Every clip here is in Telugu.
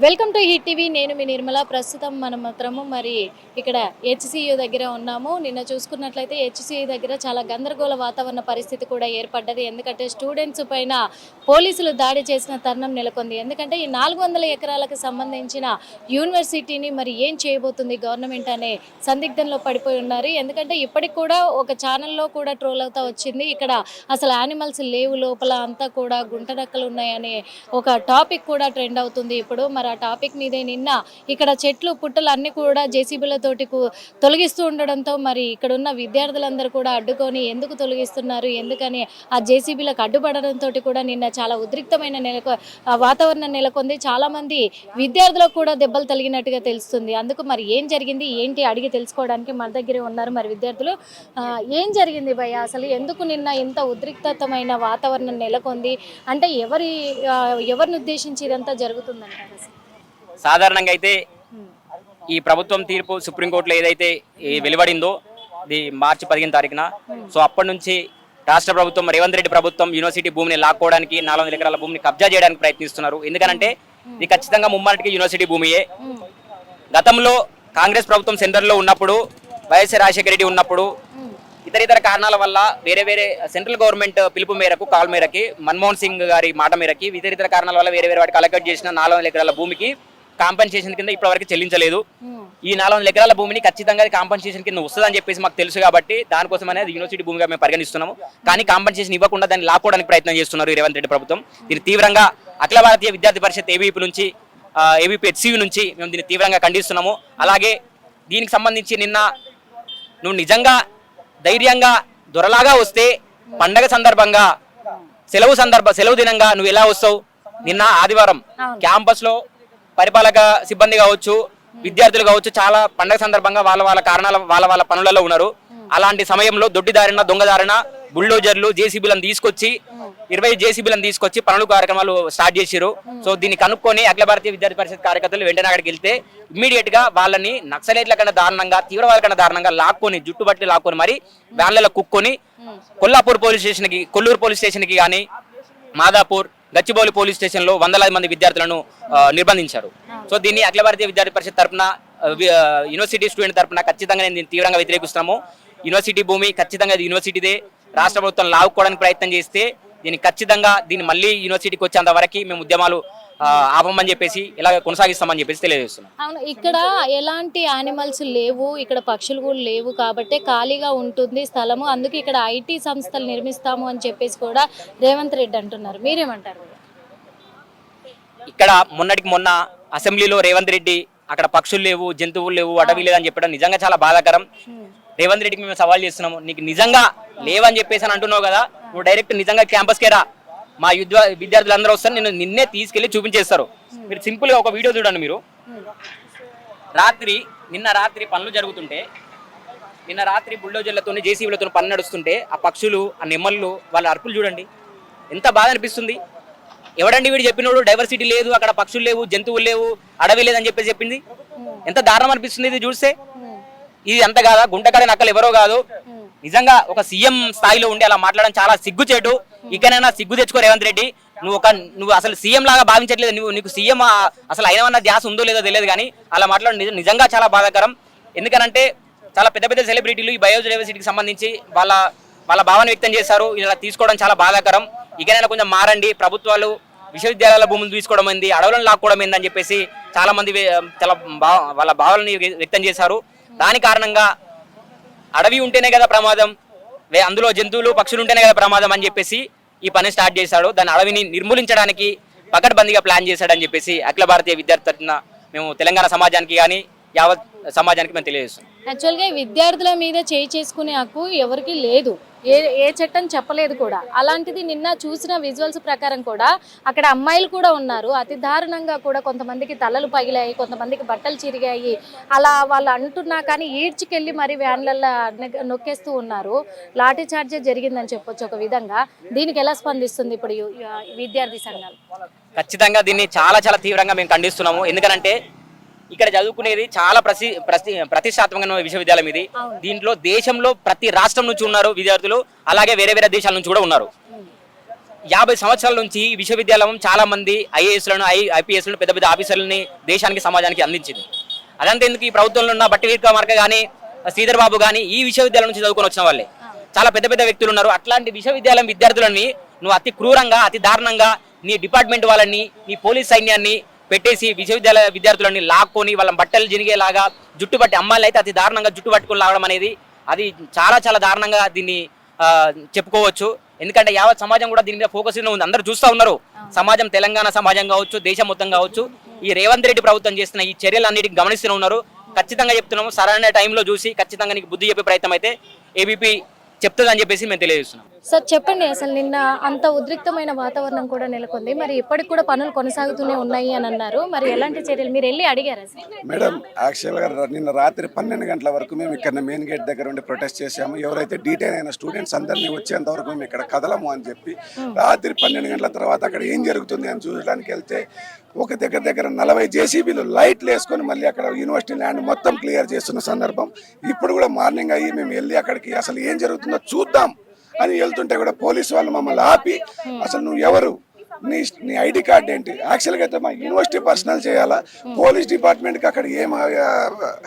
Welcome to hit TV. నేను మీ నిర్మల. ప్రస్తుతం మనం మాత్రము మరి ఇక్కడ హెచ్సియు దగ్గర ఉన్నాము. నిన్న చూసుకున్నట్లయితే హెచ్సియు దగ్గర చాలా గందరగోళ వాతావరణ పరిస్థితి కూడా ఏర్పడ్డది. ఎందుకంటే స్టూడెంట్స్ పైన పోలీసులు దాడి చేసిన తరుణం నెలకొంది. ఎందుకంటే ఈ 400 ఎకరాలకు సంబంధించిన యూనివర్సిటీని మరి ఏం చేయబోతుంది గవర్నమెంట్ అనే సందిగ్ధంలో పడిపోయి ఉన్నారు. ఎందుకంటే ఇప్పటికి కూడా ఒక ఛానల్లో కూడా ట్రోల్ అవుతా వచ్చింది. ఇక్కడ అసలు యానిమల్స్ లేవు, లోపల అంతా కూడా గుంటనక్కలు ఉన్నాయనే ఒక టాపిక్ కూడా ట్రెండ్ అవుతుంది ఇప్పుడు. మరి ఆ టాపిక్ మీదే నిన్న ఇక్కడ చెట్లు పుట్టలు అన్ని కూడా జేసీబీలతోటి తొలగిస్తూ ఉండడంతో మరి ఇక్కడ ఉన్న విద్యార్థులందరూ కూడా అడ్డుకొని ఎందుకు తొలగిస్తున్నారు, ఎందుకని ఆ జేసీబీలకు అడ్డుపడడంతో కూడా నిన్న చాలా ఉద్రిక్తమైన వాతావరణం నెలకొంది. చాలా మంది విద్యార్థులకు కూడా దెబ్బలు తగిలినట్టుగా తెలుస్తుంది. అందుకు మరి ఏం జరిగింది ఏంటి అడిగి తెలుసుకోవడానికి మన దగ్గరే ఉన్నారు మరి విద్యార్థులు. ఏం జరిగింది భయ్య, అసలు ఎందుకు నిన్న ఇంత ఉద్రిక్తమైన వాతావరణం నెలకొంది? అంటే ఎవరిని ఉద్దేశించి ఇదంతా జరుగుతుందంటారు? సాధారణంగా అయితే ఈ ప్రభుత్వం తీర్పు సుప్రీంకోర్టులో ఏదైతే వెలువడిందో ఇది మార్చి 15 తారీఖున, సో అప్పటి నుంచి రాష్ట్ర ప్రభుత్వం రేవంత్ రెడ్డి ప్రభుత్వం యూనివర్సిటీ భూమిని లాక్కోవడానికి 400 ఎకరాల భూమిని కబ్జా చేయడానికి ప్రయత్నిస్తున్నారు. ఎందుకంటే ఇది ఖచ్చితంగా ముమ్మాటికి యూనివర్సిటీ భూమియే. గతంలో కాంగ్రెస్ ప్రభుత్వం సెంటర్లో ఉన్నప్పుడు, వైఎస్ రాజశేఖర రెడ్డి ఉన్నప్పుడు ఇతర కారణాల వల్ల వేరే సెంట్రల్ గవర్నమెంట్ పిలుపు మేరకు కాల్ మేరకి మన్మోహన్ సింగ్ గారి మాట మేరకి ఇతర కారణాల వల్ల వేరే వాటికి అలకేట్ చేసిన 400 ఎకరాల భూమికి కాంపెన్సేషన్ కింద ఇప్పటివరకు చెల్లించలేదు. ఈ 400 ఎకరాల భూమిని ఖచ్చితంగా కాంపెన్సేషన్ కింద వస్తుందని చెప్పేసి మాకు తెలుసు కాబట్టి దానికోసం అనేది యూనివర్సిటీ భూమిగా మేము పరిగణిస్తున్నాము. కానీ కాంపెన్సేషన్ ఇవ్వకుండా దాన్ని లాక్కోవడానికి ప్రయత్నం చేస్తున్నారు ఈ రేవంత్ రెడ్డి ప్రభుత్వం. దీన్ని తీవ్రంగా అఖిల భారతీయ విద్యార్థి పరిషత్ ఏబీపీ హెచ్సియు నుంచి మేము దీన్ని తీవ్రంగా ఖండిస్తున్నాము. అలాగే దీనికి సంబంధించి నిన్న నువ్వు నిజంగా ధైర్యంగా దొరలాగా వస్తే పండగ సందర్భంగా సెలవు దినంగా నువ్వు ఎలా వస్తావు? నిన్న ఆదివారం క్యాంపస్ లో పరిపాలక సిబ్బంది కావచ్చు, విద్యార్థులు కావచ్చు, చాలా పండగ సందర్భంగా వాళ్ళ కారణాల వాళ్ళ పనులలో ఉన్నారు. అలాంటి సమయంలో దొడ్డిదారిన దొంగదారిన బుల్డోజర్లు జేసీబీలను తీసుకొచ్చి 20 జేసీబీలను తీసుకొచ్చి పనులు కార్యక్రమాలు స్టార్ట్ చేశారు. సో దీన్ని కనుక్కొని అఖిల భారతీయ విద్యార్థి పరిషత్ కార్యకర్తలు వెంటనే అక్కడికి వెళ్తే ఇమ్మీడియట్ గా వాళ్ళని నక్సలైట్ల కన్నా దారుణంగా, తీవ్రవాద కన్నా దారుణంగా లాక్కొని జుట్టుబట్టి లాక్కొని మరి వ్యాన్లలో కుక్కొని కొల్లాపూర్ పోలీస్ స్టేషన్ కి, కొల్లూరు పోలీస్ స్టేషన్ కి కానీ, మాదాపూర్, గచ్చిబౌలి పోలీస్ స్టేషన్ లో వందలాది మంది విద్యార్థులను నిర్బంధించారు. సో దీన్ని అఖిల భారతీయ విద్యార్థి పరిషత్ తరఫున, యూనివర్సిటీ స్టూడెంట్ తరఫున ఖచ్చితంగా నేను తీవ్రంగా వ్యతిరేకిస్తున్నాము. యూనివర్సిటీ భూమి ఖచ్చితంగా యూనివర్సిటీదే. రాష్ట్ర ప్రభుత్వం లాక్కోవడానికి ప్రయత్నం చేస్తే దీన్ని మళ్ళీ యూనివర్సిటీకి వచ్చేంత వరకు మేము ఉద్యమాలు ఆపమని చెప్పేసి ఇలా కొనసాగిస్తామని చెప్పేసి తెలియజేస్తున్నాం. అవును, ఇక్కడ ఎలాంటి యానిమల్స్ లేవు, ఇక్కడ పక్షులు కూడా లేవు కాబట్టి ఖాళీగా ఉంటుంది స్థలము. అందుకే ఇక్కడ ఐటీ సంస్థలు నిర్మిస్తాము అని చెప్పేసి కూడా రేవంత్ రెడ్డి అంటున్నారు. మీరేమంటారు? ఇక్కడ మొన్న అసెంబ్లీలో రేవంత్ రెడ్డి అక్కడ పక్షులు లేవు, జంతువులు లేవు, అడవి లేదని చెప్పడం నిజంగా చాలా బాధాకరం. రేవంత్ రెడ్డికి మేము సవాల్ చేస్తున్నాము, నీకు నిజంగా లేవని చెప్పేసి అని అంటున్నావు కదా, నువ్వు డైరెక్ట్ నిజంగా క్యాంపస్కే రా, మా విద్యార్థులందరూ వస్తారు, నిన్నే తీసుకెళ్లి చూపించేస్తారు. మీరు సింపుల్ గా ఒక వీడియో చూడండి. మీరు నిన్న రాత్రి పనులు జరుగుతుంటే, నిన్న రాత్రి బుల్డోజర్లతో జేసీబీలతో పని నడుస్తుంటే ఆ పక్షులు, ఆ నెమ్మళ్ళు, వాళ్ళ అరుపులు చూడండి, ఎంత బాధ అనిపిస్తుంది. ఎవడండి వీడు చెప్పినోడు డైవర్సిటీ లేదు, అక్కడ పక్షులు లేవు, జంతువులు లేవు, అడవి లేదని చెప్పేసి చెప్పింది? ఎంత దారుణం అనిపిస్తుంది ఇది చూస్తే. ఇది అంత కాదా? గుంటకాడ నక్కలు ఎవరో కాదు. నిజంగా ఒక సీఎం స్థాయిలో ఉండి అలా మాట్లాడడం చాలా సిగ్గుచేటు. ఇకనైనా సిగ్గు తెచ్చుకో రేవంత్ రెడ్డి. నువ్వు అసలు సీఎం లాగా భావించట్లేదు. నీకు సీఎం అసలు అయినా ధ్యాస ఉందో లేదో తెలియదు, కానీ అలా మాట్లాడడం నిజంగా చాలా బాధాకరం. ఎందుకనంటే చాలా పెద్ద సెలబ్రిటీలు ఈ బయోడైవర్సిటీకి సంబంధించి వాళ్ళ భావన వ్యక్తం చేశారు. ఇలా తీసుకోవడం చాలా బాధాకరం. ఇకనైనా కొంచెం మారండి. ప్రభుత్వాలు విశ్వవిద్యాలయాల భూములు తీసుకోవడం ఏంది, అడవులను లాక్కోవడం ఏంది అని చెప్పేసి చాలా మంది వాళ్ళ భావాలని వ్యక్తం చేశారు. దాని కారణంగా అడవి ఉంటేనే కదా ప్రమాదం, అందులో జంతువులు పక్షులు ఉంటేనే కదా ప్రమాదం అని చెప్పేసి ఈ పని స్టార్ట్ చేశాడు. దాని అడవిని నిర్మూలించడానికి పకడ్బందీగా ప్లాన్ చేశాడని చెప్పేసి అఖిల భారతీయ విద్యార్థి తరఫున మేము తెలంగాణ సమాజానికి కానీ యావత్ సమాజానికి మేము తెలియజేస్తున్నాం. యాక్చువల్గా విద్యార్థుల మీద చేసుకునే హక్కు ఎవరికి లేదు, ఏ చట్టం చెప్పలేదు కూడా. అలాంటిది నిన్న చూసిన విజువల్స్ ప్రకారం కూడా అక్కడ అమ్మాయిలు కూడా ఉన్నారు. అతి దారుణంగా కూడా కొంతమందికి తలలు పగిలాయి, కొంతమందికి బట్టలు చిరిగాయి. అలా వాళ్ళు అంటున్నా కానీ ఈడ్చుకెళ్ళి మరి వ్యాన్లలో నొక్కేస్తూ ఉన్నారు. లాఠీ చార్జే జరిగిందని చెప్పొచ్చు ఒక విధంగా. దీనికి ఎలా స్పందిస్తుంది ఇప్పుడు విద్యార్థి సంఘాలు? ఖచ్చితంగా దీన్ని చాలా తీవ్రంగా మేము ఖండిస్తున్నాము. ఎందుకంటే ఇక్కడ చదువుకునేది చాలా ప్రతిష్టాత్మకమైన విశ్వవిద్యాలయం ఇది. దీంట్లో దేశంలో ప్రతి రాష్ట్రం నుంచి ఉన్నారు విద్యార్థులు, అలాగే వేరే దేశాల నుంచి కూడా ఉన్నారు. 50 సంవత్సరాల నుంచి ఈ విశ్వవిద్యాలయం చాలా మంది ఐఏఎస్లను ఐపీఎస్లను పెద్ద పెద్ద ఆఫీసర్లని దేశానికి సమాజానికి అందించింది. అదంతా ఎందుకు ఈ ప్రభుత్వంలో ఉన్న బట్టి విక్రమార్క కానీ శ్రీధర్ బాబు కానీ ఈ విశ్వవిద్యాలయం నుంచి చదువుకొని వచ్చిన వాళ్ళే. చాలా పెద్ద పెద్ద వ్యక్తులు ఉన్నారు. అట్లాంటి విశ్వవిద్యాలయం విద్యార్థులని నువ్వు అతి క్రూరంగా అతి దారుణంగా నీ డిపార్ట్మెంట్ వాళ్ళని నీ పోలీస్ సైన్యాన్ని పెట్టేసి విశ్వవిద్యాలయ విద్యార్థులని లాక్కొని వాళ్ళ బట్టలు జినిగేలాగా జుట్టు పట్టి అమ్మాయిలు అయితే అతి దారుణంగా జుట్టు పట్టుకొని లాగడం అనేది అది చాలా చాలా దారుణంగా దీన్ని చెప్పుకోవచ్చు. ఎందుకంటే యావత్ సమాజం కూడా దీని మీద ఫోకస్ ఉంది. అందరూ చూస్తూ ఉన్నారు. సమాజం తెలంగాణ సమాజం కావచ్చు, దేశం మొత్తం కావచ్చు, ఈ రేవంత్ రెడ్డి ప్రభుత్వం చేస్తున్న ఈ చర్యలన్నిటికీ గమనిస్తూనే ఉన్నారు. ఖచ్చితంగా చెప్తున్నాము, సరైన టైంలో చూసి ఖచ్చితంగా నీకు బుద్ధి చెప్పే ప్రయత్నం అయితే ఏబీపీ చెప్తుందని చెప్పేసి మేము తెలియజేస్తున్నాం. సార్ చెప్పండి, అసలు నిన్న అంత ఉద్రిక్తమైన వాతావరణం కూడా నెలకొంది, మరి ఇప్పటికి కూడా పనులు కొనసాగుతూనే ఉన్నాయి అని అన్నారు. మరి ఎలాంటి చర్యలు మీరు వెళ్ళి అడిగారా సార్? మేడం, యాక్చువల్గా నిన్న రాత్రి 12 గంటల వరకు మేము ఇక్కడ మెయిన్ గేట్ దగ్గర ఉండి ప్రొటెస్ట్ చేసాము. ఎవరైతే డీటెయిన్ అయిన స్టూడెంట్స్ అందరినీ వచ్చేంత వరకు మేము ఇక్కడ కదలము అని చెప్పి రాత్రి 12 గంటల తర్వాత అక్కడ ఏం జరుగుతుంది అని చూడడానికి వెళ్తే ఒక దగ్గర 40 జేసీబీలు లైట్లు వేసుకొని మళ్ళీ అక్కడ యూనివర్సిటీ ల్యాండ్ మొత్తం క్లియర్ చేస్తున్న సందర్భం. ఇప్పుడు కూడా మార్నింగ్ అయ్యి మేము వెళ్ళి అక్కడికి అసలు ఏం జరుగుతుందో చూద్దాం అని వెళ్తుంటే కూడా పోలీసు వాళ్ళు మమ్మల్ని ఆపి అసలు నువ్వు ఎవరు, నీ ఐడి కార్డు ఏంటి, యాక్చువల్గా అయితే మా యూనివర్సిటీ పర్సనల్ చేయాలా, పోలీస్ డిపార్ట్మెంట్కి అక్కడ ఏం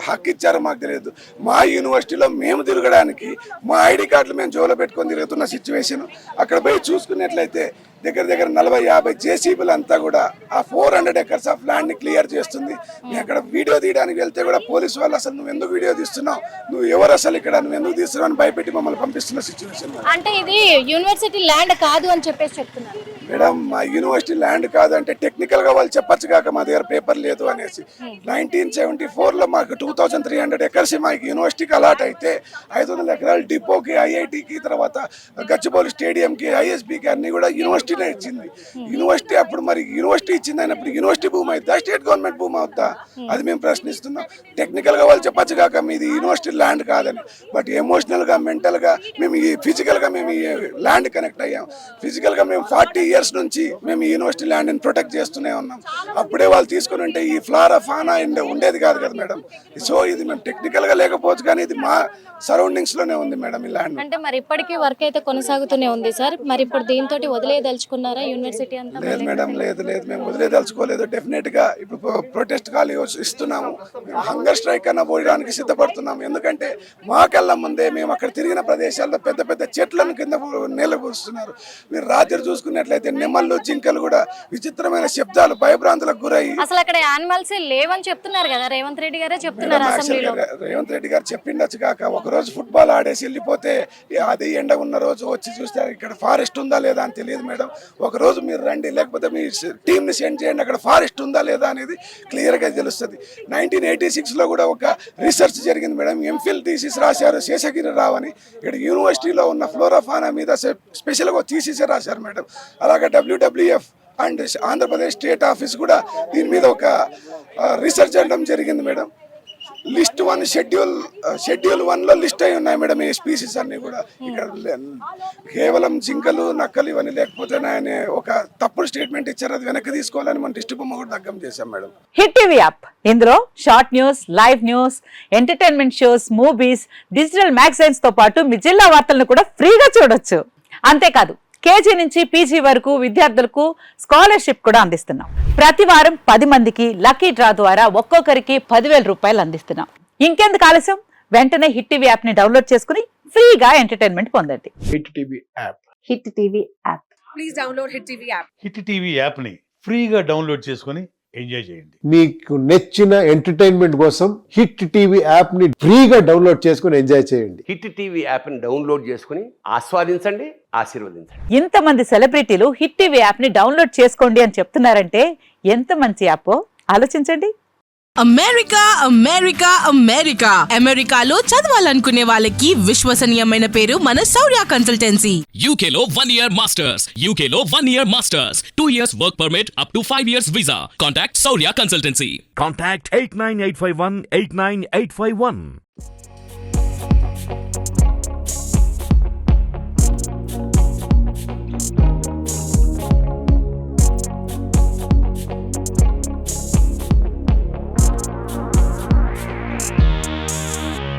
హక్కు ఇచ్చారో మాకు తెలియదు. మా యూనివర్సిటీలో మేము తిరగడానికి మా ఐడి కార్డులు మేము జోలో పెట్టుకొని తిరుగుతున్న సిచ్యువేషన్. అక్కడ పోయి చూసుకున్నట్లయితే దగ్గర 40-50 జేసీబీలు అంతా కూడా ఆ 400 acres ఆఫ్ ల్యాండ్ ని క్లియర్ చేస్తుంది. మేము అక్కడ వీడియో తీయడానికి వెళ్తే కూడా పోలీసు వాళ్ళు అసలు నువ్వు ఎందుకు వీడియో తీస్తున్నావు, నువ్వు ఎవరు అసలు ఇక్కడ, నువ్వు ఎందుకు తీస్తున్నావు అని భయపెట్టి మమ్మల్ని పంపిస్తున్న సిచ్యువేషన్. అంటే ఇది యూనివర్సిటీ ల్యాండ్ కాదు అని చెప్పేసి చెప్తున్నారు. మేడం, మా యూనివర్సిటీ ల్యాండ్ కాదంటే టెక్నికల్ గా వాళ్ళు చెప్పచ్చు కాక మా దగ్గర పేపర్ లేదు అనేసి. 1974లో మాకు 2300 acres మా యూనివర్సిటీకి అలాట్ అయితే 500 ఎకరాలు డిపోకి, ఐఐటికి, తర్వాత గచ్చిబౌలి స్టేడియంకి, ఐఎస్బికి అన్ని కూడా యూనివర్సిటీనే ఇచ్చింది. యూనివర్సిటీ అప్పుడు మరి యూనివర్సిటీ ఇచ్చింది అయినప్పుడు యూనివర్సిటీ భూమి అవుతా, స్టేట్ గవర్నమెంట్ భూమి అవుతా, అది మేము ప్రశ్నిస్తున్నాం. టెక్నికల్ గా వాళ్ళు చెప్పచ్చు కాక మీది యూనివర్సిటీ ల్యాండ్ కాదని. బట్ ఎమోషనల్ గా, మెంటల్ గా మేము ఫిజికల్ గా మేము ఈ ల్యాండ్ కనెక్ట్ అయ్యాం. ఫిజికల్ గా మేము 40 years నుంచి మేము ఈ యూనివర్సిటీ ల్యాండ్ ని ప్రొటెక్ట్ చేస్తూనే ఉన్నాం. అప్పుడే వాళ్ళు తీసుకుని ఉంటే ఈ ఫ్లారా ఫానా ఉండేది కాదు కదా మేడం. సో ఇది మేము టెక్నికల్ గా లేకపోవచ్చు కానీ ఇది మా సరౌండింగ్స్ లోనే ఉంది మేడం ఈ ల్యాండ్. అంటే మరి ఇప్పటికీ వర్క్ అయితే కొనసాగుతూనే ఉంది సార్. మరి ఇప్పుడు దీంతో వదిలేయదలుచుకున్నారా యూనివర్సిటీ అంతా? లేదు మేడం, లేదు మేము వదిలేదలుచుకోలేదు. డెఫినెట్ గా ఇప్పుడు ప్రొటెస్ట్ కాల్ ఇస్తున్నాము. మేము హంగర్ స్ట్రైక్ అన్న పోయడానికి సిద్ధపడుతున్నాము. ఎందుకంటే మా కళ్ళ ముందే మేము అక్కడ తిరిగిన ప్రదేశాల్లో పెద్ద పెద్ద చెట్లను కింద నేలకూరుస్తున్నారు. మీరు రాత్రి చూసుకున్నట్లయితే నెమళ్ళు, జింకలు కూడా విచిత్రమైన శబ్దాలు, భయభ్రాంతులకు గురయ్యి అసలు అక్కడ యానిమల్స్ లేవని చెప్తున్నారు కదా, రేవంత్ రెడ్డి గారే చెప్తున్నారు అసెంబ్లీలో. రేవంత్ రెడ్డి గారు చెప్పిండొచ్చు కాక ఒక రోజు ఫుట్బాల్ ఆడేసి వెళ్ళిపోతే అది ఎండ ఉన్న రోజు వచ్చి చూస్తే ఇక్కడ ఫారెస్ట్ ఉందా లేదా అని తెలియదు మేడం. ఒక రోజు మీరు రండి, లేకపోతే మీ టీంని సెండ్ చేయండి, అక్కడ ఫారెస్ట్ ఉందా లేదా అనేది క్లియర్గా తెలుస్తుంది. 1986లో కూడా ఒక రీసెర్చ్ జరిగింది మేడం. ఎంఫిల్ థీసిస్ రాశారు శేషగిరి రావు అని. ఇక్కడ యూనివర్సిటీలో ఉన్న ఫ్లోరా ఫానా మీద స్పెషల్గా థీసిస్ రాశారు మేడం. అలాగే WWF and Andhra Pradesh state office కూడా దీని మీద ఒక రీసెర్చ్ చేయడం జరిగింది మేడం. లిస్ట్ 1 షెడ్యూల్ 1లో లిస్ట్ అయి ఉన్నాయి మేడం ఈ స్పీసీస్ అన్ని కూడా. ఇక్కడ కేవలం జింకలు, నక్కలు ఇవన్నీ లేకపోతే ఆయన ఒక తప్పుడు స్టేట్మెంట్ ఇచ్చారు, అది వెనక్కి తీసుకోవాలని మన డిస్ట్రిక్ట్ బొమ్మ కూడా దగ్గం చేశాం మేడం. హిట్ టీవీ యాప్, ఇందులో short news, live news, entertainment shows, movies, digital magazines తో పాటు మీ జిల్లా వార్తలను కూడా ఫ్రీగా చూడొచ్చు. అంతేకాదు కేజీ నుంచి పీజీ వరకు విద్యార్థులకు స్కాలర్షిప్ కూడా అందిస్తున్నాం. ప్రతి వారం 10 మందికి లక్కీ డ్రా ద్వారా ఒక్కొక్కరికి 10,000 రూపాయలు అందిస్తున్నాం. ఇంకెందుకు ఆలస్యం, వెంటనే హిట్ టీవీ యాప్ ని డౌన్లోడ్ చేసుకుని ఫ్రీగా ఎంటర్టైన్మెంట్ పొందండి. Hit TV app. Hit TV app. Please download hit TV app. Hit TV app ని ఫ్రీగా డౌన్లోడ్ చేసుకొని ఎంజాయ్ చేయండి. మీకు నచ్చిన ఎంటర్టైన్మెంట్ కోసం హిట్ టీవీ యాప్ ని ఫ్రీగా డౌన్లోడ్ చేసుకుని ఎంజాయ్ చేయండి. హిట్ టీవీ యాప్ ని డౌన్లోడ్ చేసుకుని ఆస్వాదించండి, ఆశీర్వదించండి. ఇంతమంది సెలబ్రిటీలు హిట్ టీవీ యాప్ ని డౌన్లోడ్ చేసుకోండి అని చెప్తున్నారంటే ఎంత మంచి యాప్ ఆలోచించండి. అమెరికా అమెరికా అమెరికా అమెరికాలో చదవాలనుకునే వాళ్ళకి విశ్వసనీయమైన పేరు మన శౌర్య కన్సల్టెన్సీ. UK లో 1 year masters. UK లో 1 year masters. 2 years work permit up to 5 years visa. Contact Saurya Consultancy. Contact 89851 89851.